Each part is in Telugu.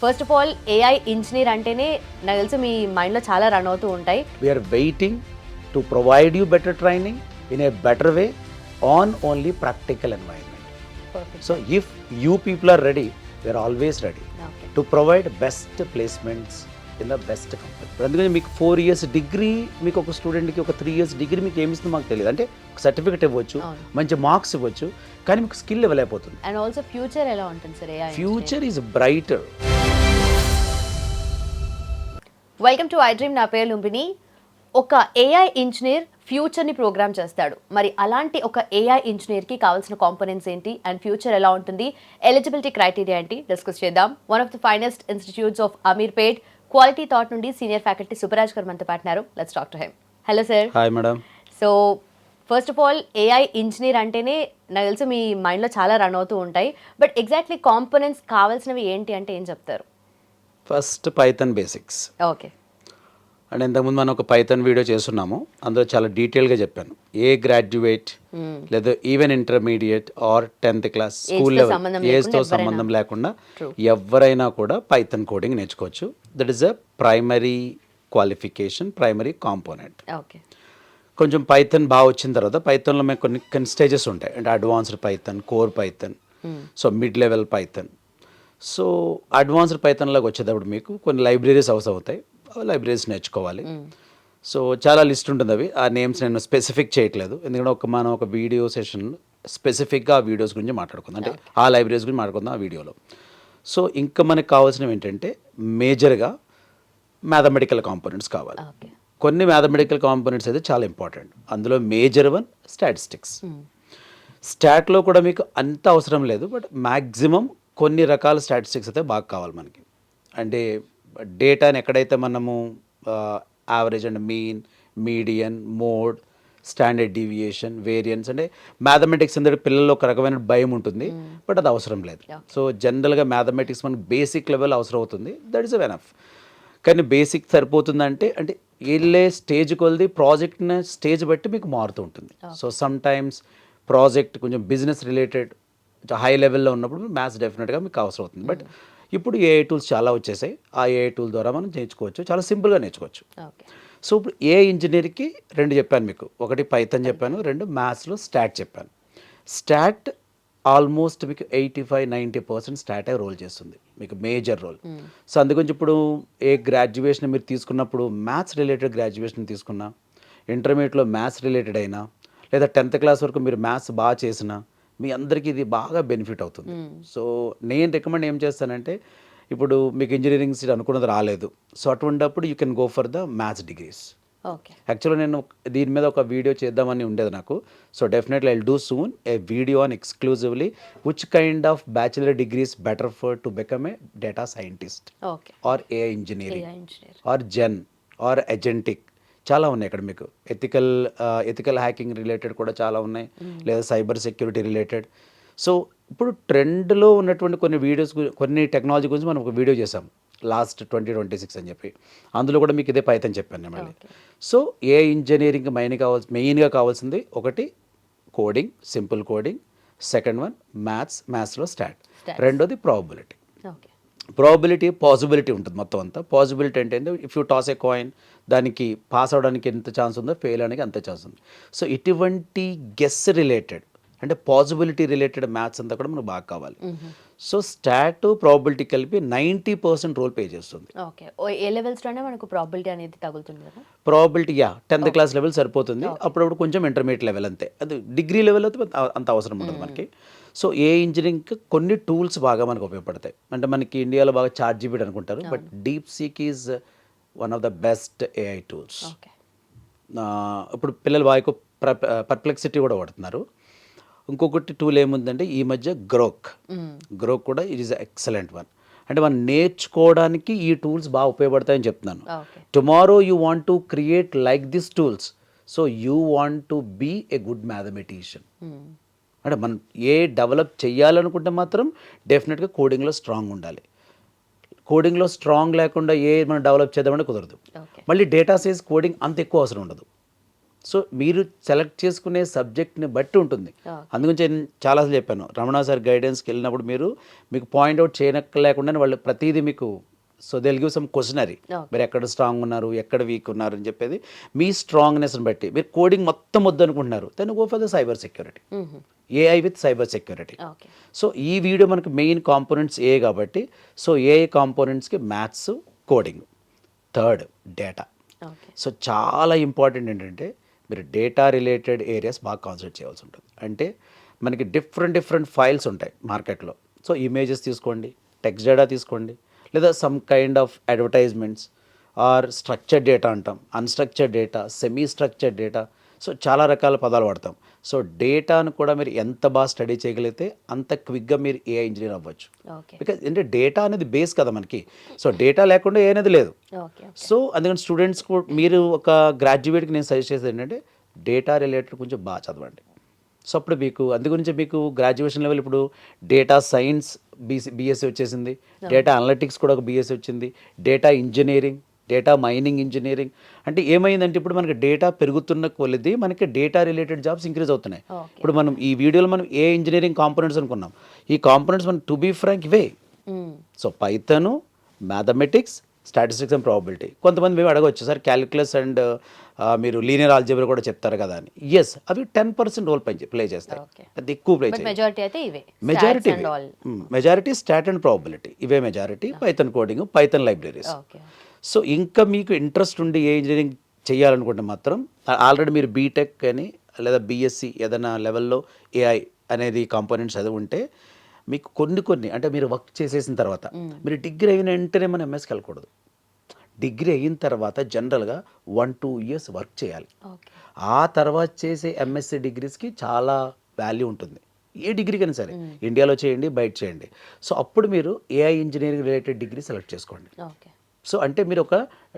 First of all AI engineer అంటేనే నాకు తెలిసి మీ మైండ్లో చాలా రన్ అవుతూ ఉంటాయి. We're waiting to provide you better training in a better way on only practical environment. So if you people are ready, we're always ready to provide best placements in the best company. అందుకని మీకు 4 years డిగ్రీ, మీకు ఒక స్టూడెంట్కి ఒక 3 years డిగ్రీ మీకు ఏమిస్తుందో మాకు తెలియదు. అంటే ఒక సర్టిఫికేట్ ఇవ్వచ్చు, మంచి మార్క్స్ ఇవ్వచ్చు, కానీ మీకు స్కిల్ లెవెల్ అయిపోతుంది. అండ్ ఆల్సో ఫ్యూచర్ ఎలా ఉంటుంది sir AI? Future is brighter. Welcome to I dream. నా పేరు లుంబిని. ఒక ఏఐ ఇంజనీర్ ఫ్యూచర్ని ప్రోగ్రామ్ చేస్తాడు. మరి అలాంటి ఒక ఏఐ ఇంజనీర్కి కావాల్సిన కాంపోనెంట్స్ ఏంటి అండ్ ఫ్యూచర్ ఎలా ఉంటుంది, ఎలిజిబిలిటీ క్రైటీరియా ఏంటి డిస్కస్ చేద్దాం. One of the finest institutes of Ameerpet Quality Thought నుండి సీనియర్ ఫ్యాకల్టీ సుబ్బరాజ్ గారు మనతో పాటున్నారు. Let's talk to him. Hello sir. Hi madam. So first of all AI engineer అంటేనే నాకు తెలిసి మీ మైండ్లో చాలా రన్ అవుతూ ఉంటాయి. బట్ ఎగ్జాక్ట్లీ కాంపోనెంట్స్ కావాల్సినవి ఏంటి అంటే ఏం చెప్తారు? First Python basics. Okay. And ఇంతకుముందు మనం ఒక పైథాన్ వీడియో చేస్తున్నాము, అందులో చాలా డీటెయిల్గా చెప్పాను. ఏ గ్రాడ్యుయేట్ లేదా even intermediate or 10th class school level ఏజ్తో సంబంధం లేకుండా ఎవరైనా కూడా పైథాన్ కోడింగ్ నేర్చుకోవచ్చు. That is a primary qualification, primary component. Okay. కొంచెం పైథాన్ బాగా వచ్చిన తర్వాత పైథాన్లో మేము కొన్ని స్టేజెస్ ఉంటాయి. అంటే advanced Python, core Python, so mid level Python. So advanced పైథాన్లోకి వచ్చేటప్పుడు మీకు కొన్ని లైబ్రరీస్ అవసరం అవుతాయి, లైబ్రరీస్ నేర్చుకోవాలి. సో చాలా లిస్ట్ ఉంటుంది. అవి ఆ నేమ్స్ నేను స్పెసిఫిక్ చేయట్లేదు, ఎందుకంటే మనం ఒక వీడియో సెషన్ స్పెసిఫిక్గా ఆ వీడియోస్ గురించి మాట్లాడుకుందాం, అంటే ఆ లైబ్రరీస్ గురించి మాట్లాడుకుందాం ఆ వీడియోలో. సో ఇంకా మనకు కావాల్సినవి ఏంటంటే మేజర్గా మ్యాథమెటికల్ కాంపోనెంట్స్ కావాలి. కొన్ని మ్యాథమెటికల్ కాంపోనెంట్స్ అయితే చాలా ఇంపార్టెంట్. అందులో మేజర్ వన్ స్టాటిస్టిక్స్. స్టాట్లో కూడా మీకు అంత అవసరం లేదు, బట్ మ్యాక్సిమం కొన్ని రకాల స్టాటిస్టిక్స్ అయితే బాగా కావాలి మనకి. అంటే డేటాని ఎక్కడైతే మనము average and mean, median, mode, standard deviation, variance, అంటే మ్యాథమెటిక్స్ అంటే పిల్లల్లో ఒక రకమైన భయం ఉంటుంది, బట్ అది అవసరం లేదు. సో జనరల్గా మ్యాథమెటిక్స్ మనకు బేసిక్ లెవెల్ అవసరం అవుతుంది, దట్ ఈస్ ఎనఫ్. కానీ బేసిక్ సరిపోతుందంటే అంటే వెళ్ళే స్టేజ్ కొలిది ప్రాజెక్ట్ని స్టేజ్ బట్టి మీకు మారుతూ ఉంటుంది. సో సమ్ టైమ్స్ ప్రాజెక్ట్ కొంచెం బిజినెస్ రిలేటెడ్ హై లెవెల్లో ఉన్నప్పుడు మ్యాథ్స్ డెఫినెట్గా మీకు అవసరం అవుతుంది. బట్ ఇప్పుడు ఏఐ టూల్స్ చాలా వచ్చేసాయి. ఆ ఏఐ టూల్ ద్వారా మనం నేర్చుకోవచ్చు, చాలా సింపుల్గా నేర్చుకోవచ్చు. సో ఇప్పుడు ఏఐ ఇంజనీర్కి 2 చెప్పాను మీకు. ఒకటి పైథాన్ చెప్పాను, 2 మ్యాథ్స్లో స్టాట్ చెప్పాను. స్టాట్ ఆల్మోస్ట్ మీకు 85-90% స్టాటే రోల్ చేస్తుంది, మీకు మేజర్ రోల్. సో అందుగురించి ఇప్పుడు ఏ గ్రాడ్యుయేషన్ మీరు తీసుకున్నప్పుడు మ్యాథ్స్ రిలేటెడ్ గ్రాడ్యుయేషన్ తీసుకున్నా, ఇంటర్మీడియట్లో మ్యాథ్స్ రిలేటెడ్ అయినా, లేదా 10th class వరకు మీరు మ్యాథ్స్ బాగా చేసినా మీ అందరికీ ఇది బాగా బెనిఫిట్ అవుతుంది. సో నేను రికమెండ్ ఏం చేస్తానంటే, ఇప్పుడు మీకు ఇంజనీరింగ్ సీట్ అనుకున్నది రాలేదు, సో అటువంటిప్పుడు you can go for the maths degrees. యాక్చువల్గా నేను దీని మీద ఒక వీడియో చేద్దామని ఉండేది నాకు. So definitely I will do soon a video on exclusively which kind of bachelor degrees better for to become a data scientist or AI engineering or gen or agentic. చాలా ఉన్నాయి ఇక్కడ మీకు. ఎథికల్ హ్యాకింగ్ రిలేటెడ్ కూడా చాలా ఉన్నాయి, లేదా సైబర్ సెక్యూరిటీ రిలేటెడ్. సో ఇప్పుడు ట్రెండ్లో ఉన్నటువంటి కొన్ని వీడియోస్, కొన్ని టెక్నాలజీ గురించి మనం ఒక వీడియో చేసాం లాస్ట్ 2026 అని చెప్పి. అందులో కూడా మీకు ఇదే పైథాన్ చెప్పాను నేను మళ్ళీ. సో ఏ ఇంజనీరింగ్ మెయిన్గా కావాల్సింది ఒకటి coding, simple coding. Second one మ్యాథ్స్లో స్టాట్. రెండోది ప్రాబబిలిటీ. ప్రాబబిలిటీ, పాసిబిలిటీ ఉంటుంది మొత్తం అంతా. పాసిబిలిటీ అంటే if you toss A coin, దానికి పాస్ అవడానికి ఎంత ఛాన్స్ ఉందో ఫెయిల్ అవడానికి అంత ఛాన్స్ ఉంది. సో ఇటువంటి గెస్ రిలేటెడ్ అంటే పాసిబిలిటీ రిలేటెడ్ మ్యాథ్స్ అంతా కూడా మనకు బాగా కావాలి. సో స్టాట్, ప్రాబబిలిటీ కలిపి 90% రోల్ ప్లే చేస్తుంది. ఏ లెవెల్స్లోనే మనకు ప్రాబబిలిటీ అనేది తగులుతుంది కదా? ప్రాబబిలిటీ 10th class లెవెల్ సరిపోతుంది, అప్పుడప్పుడు కొంచెం ఇంటర్మీడియట్ లెవెల్ అంతే. అది డిగ్రీ లెవెల్ అయితే అంత అవసరం ఉండదు మనకి. సో ఏ ఇంజనీరింగ్కి కొన్ని టూల్స్ బాగా మనకు ఉపయోగపడతాయి. అంటే మనకి ఇండియాలో బాగా ChatGPT అనుకుంటారు, but DeepSeek is one of the best AI tools. ఇప్పుడు పిల్లలు బాగా ఎక్కువ పర్ప్లెక్సిటీ కూడా వాడుతున్నారు. ఇంకొకటి టూల్ ఏముందంటే ఈ మధ్య గ్రోక్ కూడా ఇట్ ఈస్ ఎక్సలెంట్ వన్. అంటే మనం నేర్చుకోవడానికి ఈ టూల్స్ బాగా ఉపయోగపడతాయని చెప్తున్నాను. Tomorrow you want to create like this tools, so you want to be a good mathematician. అంటే మనం ఏ డెవలప్ చేయాలనుకుంటే మాత్రం డెఫినెట్గా కోడింగ్లో స్ట్రాంగ్ ఉండాలి. కోడింగ్లో స్ట్రాంగ్ లేకుండా మనం డెవలప్ చేద్దామంటే కుదరదు. మళ్ళీ డేటా సైజ్ కోడింగ్ అంత ఎక్కువ అవసరం ఉండదు. సో మీరు సెలెక్ట్ చేసుకునే సబ్జెక్ట్ని బట్టి ఉంటుంది. అందుగురించి నేను చాలాసార్లు చెప్పాను, రమణ సార్ గైడెన్స్కి వెళ్ళినప్పుడు మీకు పాయింట్అవుట్ చేయనక్కర్లేకుండా వాళ్ళు ప్రతిదీ మీకు so they will give some questionnaire, మీరు ఎక్కడ స్ట్రాంగ్ ఉన్నారు, ఎక్కడ వీక్ ఉన్నారు అని చెప్పేది మీ స్ట్రాంగ్నెస్ని బట్టి. మీరు కోడింగ్ మొత్తం వద్దు అనుకుంటున్నారు, then go for the cyber security, AI with cyber security. So ఈ వీడియో మనకు మెయిన్ కాంపోనెంట్స్ ఏ కాబట్టి, సో ఏఐ కాంపోనెంట్స్కి maths, coding, third data. So చాలా ఇంపార్టెంట్ ఏంటంటే మీరు డేటా రిలేటెడ్ ఏరియాస్ బాగా కాన్సన్ట్రేట్ చేయాల్సి ఉంటుంది. అంటే మనకి డిఫరెంట్ ఫైల్స్ ఉంటాయి మార్కెట్లో. సో ఇమేజెస్ తీసుకోండి, టెక్స్ట్ డేటా తీసుకోండి, లేదా some kind of advertisements or structured data అంటాం, unstructured data, semi structured data. So చాలా రకాల పదాలు వాడతాం. సో డేటాను కూడా మీరు ఎంత బాగా స్టడీ చేయగలిగితే అంత క్విక్గా మీరు ఏఐ ఇంజనీర్ అవ్వచ్చు. బికాజ్ అంటే డేటా అనేది బేస్ కదా మనకి. సో డేటా లేకుండా ఏ అనేది లేదు. సో అందుకని స్టూడెంట్స్ మీరు ఒక గ్రాడ్యుయేట్కి నేను సజెస్ట్ చేసేది ఏంటంటే డేటా రిలేటెడ్ కొంచెం బాగా చదవండి. సో అప్పుడు మీకు అందుగురించి మీకు గ్రాడ్యుయేషన్ లెవెల్ ఇప్పుడు డేటా సైన్స్ బీఎస్సీ వచ్చేసింది, డేటా అనలిటిక్స్ కూడా ఒక బీఎస్సీ వచ్చింది, data engineering, data mining engineering. అంటే ఏమైందంటే ఇప్పుడు మనకి డేటా పెరుగుతున్న కొలిది మనకి డేటా రిలేటెడ్ జాబ్స్ ఇంక్రీజ్ అవుతున్నాయి. ఇప్పుడు మనం ఈ వీడియోలో మనం ఏ ఇంజనీరింగ్ కాంపోనెంట్స్ అనుకున్నాం, ఈ కాంపోనెంట్స్ మనం టు బీ ఫ్రాంక్ ఇవే. So Python, mathematics, statistics and probability. కొంతమంది మేము అడగవచ్చు సార్ క్యాలిక్యులస్ అండ్ మీరు లీనియర్ ఆల్జీబ్రా కూడా చెప్తారు కదా అని. ఎస్, అవి 10% రోల్ ప్లే చేస్తాయి, అది ఎక్కువ ప్లే చేస్తాయి. మెజారిటీ స్టాట్ అండ్ ప్రాబబిలిటీ, ఇవే majority. Python coding, Python libraries. So ఇంకా మీకు ఇంట్రెస్ట్ ఉండి ఏ ఇంజనీరింగ్ చేయాలనుకుంటే మాత్రం ఆల్రెడీ మీరు బీటెక్ అని లేదా బీఎస్సీ ఏదైనా లెవెల్లో ఏఐ అనేది కాంపోనెంట్స్ చదివి ఉంటే మీకు కొన్ని అంటే మీరు వర్క్ చేసేసిన తర్వాత మీరు డిగ్రీ అయిన వెంటనే మనం ఎంఎస్కి వెళ్ళకూడదు. డిగ్రీ అయిన తర్వాత జనరల్గా 1-2 years వర్క్ చేయాలి. ఆ తర్వాత చేసే ఎంఎస్సీ డిగ్రీస్కి చాలా వాల్యూ ఉంటుంది. ఏ డిగ్రీకైనా సరే, ఇండియాలో చేయండి, బయట చేయండి. సో అప్పుడు మీరు AI engineering related degree select చేసుకోండి. సో అంటే మీరు ఒక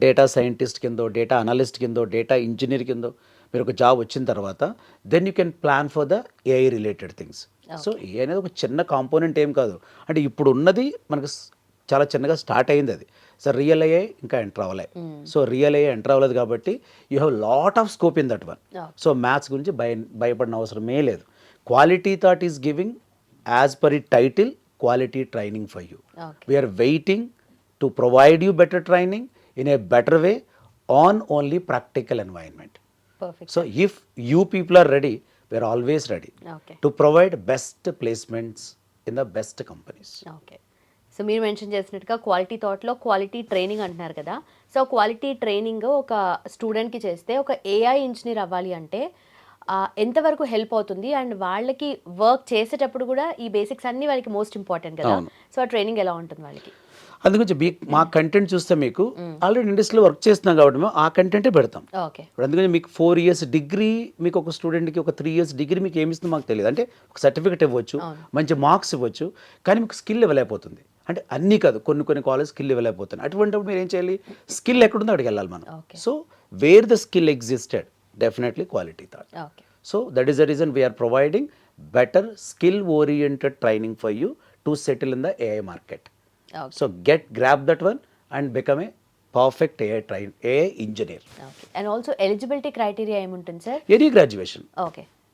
డేటా సైంటిస్ట్ కిందో, డేటా అనలిస్ట్ కిందో, డేటా ఇంజనీర్ కిందో మీరు ఒక జాబ్ వచ్చిన తర్వాత then you can plan for the AI related things. So AI అనేది ఒక చిన్న కాంపోనెంట్ ఏం కాదు. అంటే ఇప్పుడు ఉన్నది మనకు చాలా చిన్నగా స్టార్ట్ అయింది అది. సో రియల్ ఏఐ ఇంకా ఎంటర్ అవ్వలేదు. సో రియల్ ఏఐ ఎంటర్ అవ్వలేదు కాబట్టి you have lot of scope in that one. So maths గురించి భయపడిన అవసరమే లేదు. Quality thought is giving as per it title quality training for you. We're waiting to provide you better training in a better way on only practical environment. Perfect. So if you people are ready, we are always ready to provide best placements in the best companies. Okay. So మీరు మెన్షన్ చేసినట్టుగా క్వాలిటీ థాట్లో క్వాలిటీ ట్రైనింగ్ అంటున్నారు కదా. సో క్వాలిటీ ట్రైనింగ్ ఒక స్టూడెంట్కి చేస్తే ఒక ఏఐ ఇంజనీర్ అవ్వాలి అంటే ఎంతవరకు హెల్ప్ అవుతుంది, అండ్ వాళ్ళకి వర్క్ చేసేటప్పుడు కూడా ఈ బేసిక్స్ అన్ని వాళ్ళకి మోస్ట్ ఇంపార్టెంట్ కదా. సో ఆ ట్రైనింగ్ ఎలా ఉంటుంది వాళ్ళకి? అందుగురించి మా కంటెంట్ చూస్తే మీకు ఆల్రెడీ ఇండస్ట్రీలో వర్క్ చేస్తున్నాం కాబట్టి మేము ఆ కంటెంటే పెడతాం. ఇప్పుడు అందుకని మీకు 4 years డిగ్రీ, మీకు ఒక స్టూడెంట్కి ఒక 3 years డిగ్రీ మీకు ఏమిస్తుందో మాకు తెలియదు. అంటే ఒక సర్టిఫికేట్ ఇవ్వచ్చు, మంచి మార్క్స్ ఇవ్వచ్చు, కానీ మీకు స్కిల్ ఇవ్వలేకపోతుంది. అంటే అన్నీ కాదు, కొన్ని కాలేజ్ స్కిల్ ఇవ్వలేకపోతుంది. అటువంటిప్పుడు మీరు ఏం చేయాలి, స్కిల్ ఎక్కడుందో అక్కడికి వెళ్ళాలి మనం. So where the skill existed, definitely quality thought. So that is the reason we're providing better skill oriented training for you to settle in the AI market. So grab that one and become a perfect AI engineer. And also eligibility criteria ఏముంటుంది సార్? Any graduation.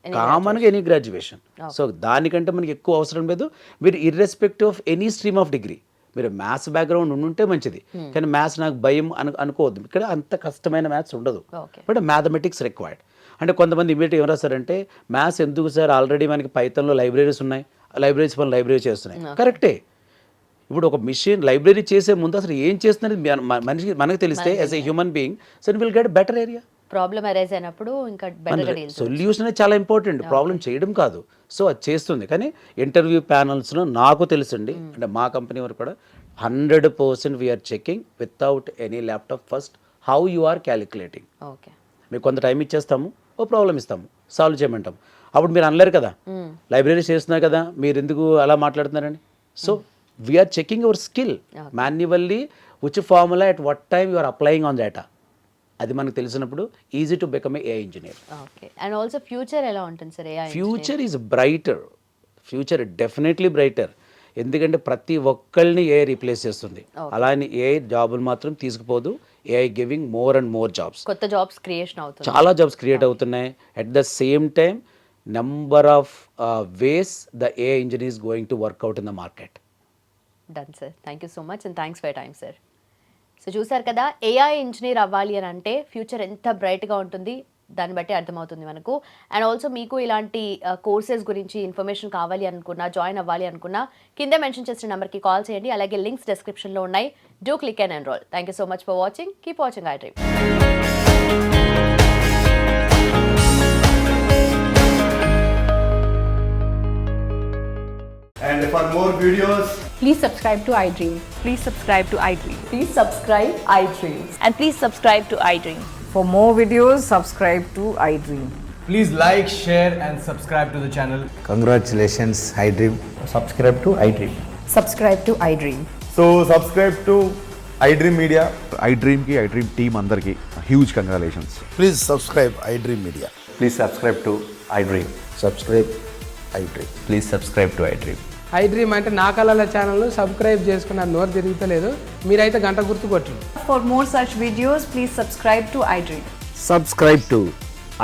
కామన్గా ఎనీ గ్రాడ్యుయేషన్. సో దానికంటే మనకి ఎక్కువ అవసరం లేదు. మీరు irrespective of any stream of degree, మీరు మ్యాథ్స్ బ్యాక్గ్రౌండ్ ఉంటే మంచిది, కానీ మ్యాథ్స్ నాకు భయం అనుకోవద్దు. ఇక్కడ అంత కష్టమైన మ్యాథ్స్ ఉండదు, బట్ మ్యాథమెటిక్స్ రిక్వైర్డ్. అంటే కొంతమంది ఇమీడియట్ ఏం రాస్తారంటే మ్యాథ్స్ ఎందుకు సార్, ఆల్రెడీ మనకి పైథాన్లో లైబ్రరీస్ ఉన్నాయి, లైబ్రరీస్ పని లైబ్రరీ చేస్తున్నాయి. కరెక్టే. ఇప్పుడు ఒక మిషన్ లైబ్రరీ చేసే ముందు అసలు ఏం చేస్తున్నది మనకి తెలిస్తే as a human being, so will get better area. Problem arise అయినప్పుడు ఇంకా బెటర్గా డీల్ సొల్యూషన్ అనేది చాలా ఇంపార్టెంట్, ప్రాబ్లం చేయడం కాదు. సో అది చేస్తుంది. కానీ ఇంటర్వ్యూ ప్యానల్స్లో నాకు తెలుసండి, అంటే మా కంపెనీ వరకు కూడా 100% we're checking without any laptop first how you are calculating. మీకు కొంత టైం ఇచ్చేస్తాము, ఓ ప్రాబ్లం ఇస్తాము, సాల్వ్ చేయమంటాం. అప్పుడు మీరు అనలేరు కదా లైబ్రరీ చేస్తున్నారు కదా మీరు ఎందుకు అలా మాట్లాడుతున్నారని. So we are checking your skill manually, which formula at what time you are applying on data. అది మనకు తెలిసినప్పుడు easy to become A engineer. Okay. And also future ఎలా ఉంటుంది sir AI? Future is brighter, future definitely brighter. ఎందుకంటే ప్రతి ఒక్కరిని ఏఐ రీప్లేస్ చేస్తుంది. అలా అని ఏఐ జాబులు మాత్రం తీసుకుపోదు. AI giving more and more jobs, కొత్త జాబ్స్ క్రియేషన్ అవుతుంది. చాలా జాబ్స్ క్రియేట్ అవుతున్నాయి. At the same time number of ways the AI engineer is going to work out in the market. Done sir, thank you so much and thanks for your time sir. So చూసారు కదా, ఏఐ ఇంజనీర్ అవ్వాలి అని అంటే ఫ్యూచర్ ఎంత బ్రైట్గా ఉంటుంది దాన్ని బట్టి అర్థమవుతుంది మనకు. అండ్ ఆల్సో మీకు ఇలాంటి కోర్సెస్ గురించి ఇన్ఫర్మేషన్ కావాలి అనుకున్నా, జాయిన్ అవ్వాలి అనుకున్నా కింద మెన్షన్ చేసిన నెంబర్కి కాల్ చేయండి. అలాగే లింక్స్ డిస్క్రిప్షన్లో ఉన్నాయి. Do click and enrol. Thank you so much for watching. Keep watching iDream. And for more videos, Please subscribe to iDream. Please subscribe to iDream. Please subscribe iDream. And please subscribe to iDream. For more videos, subscribe to iDream. please like, share, and subscribe to the channel. Congratulations, iDream. subscribe to iDream. Subscribe to iDream. So subscribe to iDream Media. iDream team అందరికి huge congratulations. Please subscribe iDream Media. Please subscribe to iDream. Subscribe iDream. Please subscribe to iDream. iDream అంటే నా కళల ఛానల్ను సబ్స్క్రైబ్ చేసుకున్న నోరు తిరుగుతలేదు, మీరైతే గంట గుర్తు కొట్టండి. For more such videos, please subscribe to iDream. Subscribe to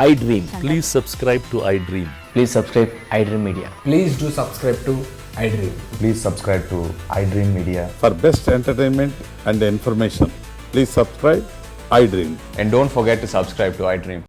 iDream. Please subscribe to iDream. Please subscribe iDream Media. Please do subscribe to iDream. Please subscribe to iDream Media. For best entertainment and information, please subscribe iDream. And don't forget to subscribe to iDream.